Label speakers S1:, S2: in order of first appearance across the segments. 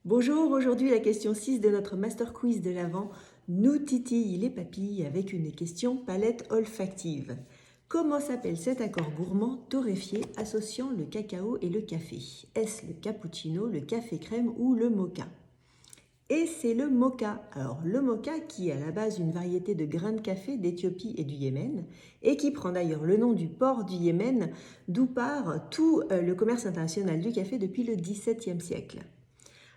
S1: Bonjour, aujourd'hui la question 6 de notre Master Quiz de l'Avent nous titille les papilles avec une question palette olfactive. Comment s'appelle cet accord gourmand torréfié associant le cacao et le café? Est-ce le cappuccino, le café crème ou le mocha? Et c'est le mocha. Alors le mocha qui est à la base une variété de grains de café d'Éthiopie et du Yémen et qui prend d'ailleurs le nom du port du Yémen d'où part tout le commerce international du café depuis le XVIIe siècle.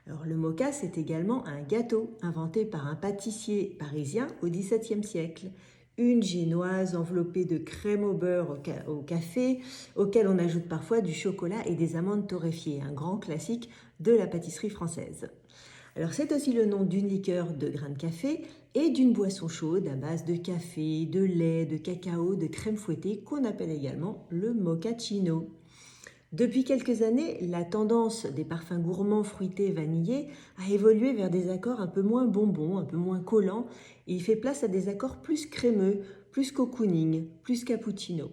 S1: Alors le mocha, c'est également un gâteau inventé par un pâtissier parisien au XVIIe siècle. Une génoise enveloppée de crème au beurre au café, auquel on ajoute parfois du chocolat et des amandes torréfiées, un grand classique de la pâtisserie française. Alors c'est aussi le nom d'une liqueur de grains de café et d'une boisson chaude à base de café, de lait, de cacao, de crème fouettée qu'on appelle également le mochaccino. Depuis quelques années, la tendance des parfums gourmands fruités vanillés a évolué vers des accords un peu moins bonbons, un peu moins collants, et il fait place à des accords plus crémeux, plus cocooning, plus cappuccino.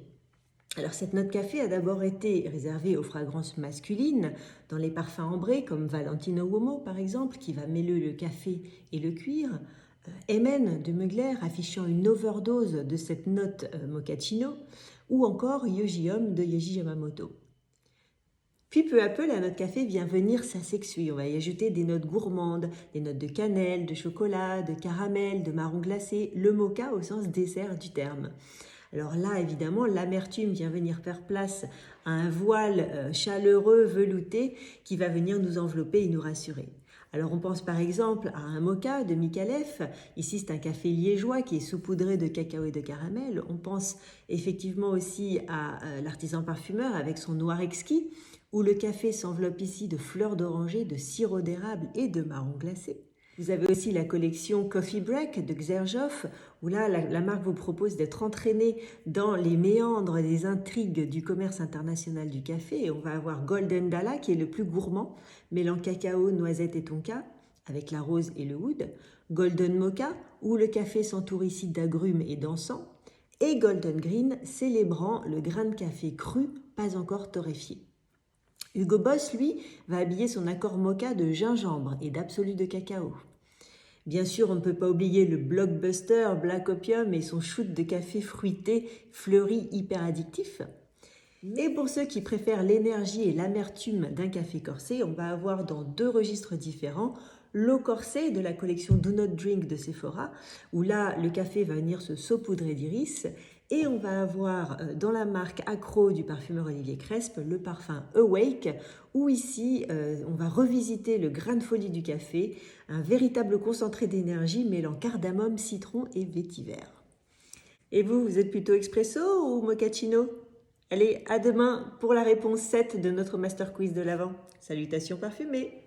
S1: Alors cette note café a d'abord été réservée aux fragrances masculines, dans les parfums ambrés comme Valentino Uomo par exemple, qui va mêler le café et le cuir, Emen de Mugler affichant une overdose de cette note mochaccino, ou encore Yoji Homme de Yohji Yamamoto. Puis peu à peu, la note café vient venir s'asexuer. On va y ajouter des notes gourmandes, des notes de cannelle, de chocolat, de caramel, de marron glacé, le mocha au sens dessert du terme. Alors là, évidemment, l'amertume vient venir faire place à un voile chaleureux, velouté, qui va venir nous envelopper et nous rassurer. Alors on pense par exemple à un mocha de Micallef. Ici c'est un café liégeois qui est saupoudré de cacao et de caramel. On pense effectivement aussi à l'artisan parfumeur avec son noir exquis, où le café s'enveloppe ici de fleurs d'oranger, de sirop d'érable et de marron glacé. Vous avez aussi la collection Coffee Break de Xerjoff, où là, la marque vous propose d'être entraîné dans les méandres des intrigues du commerce international du café. Et on va avoir Golden Dala, qui est le plus gourmand, mêlant cacao, noisette et tonka, avec la rose et le oud. Golden Mocha, où le café s'entoure ici d'agrumes et d'encens. Et Golden Green, célébrant le grain de café cru, pas encore torréfié. Hugo Boss, lui, va habiller son accord mocha de gingembre et d'absolu de cacao. Bien sûr, on ne peut pas oublier le blockbuster Black Opium et son shoot de café fruité, fleuri, hyper addictif. Et pour ceux qui préfèrent l'énergie et l'amertume d'un café corsé, on va avoir dans deux registres différents l'eau corsée de la collection Do Not Drink de Sephora, où là, le café va venir se saupoudrer d'iris. Et on va avoir dans la marque Accro du parfumeur Olivier Cresp le parfum Awake, où ici on va revisiter le grain de folie du café, un véritable concentré d'énergie mêlant cardamome, citron et vétiver. Et vous êtes plutôt expresso ou mochaccino? Allez, à demain pour la réponse 7 de notre Master Quiz de l'Avent. Salutations parfumées!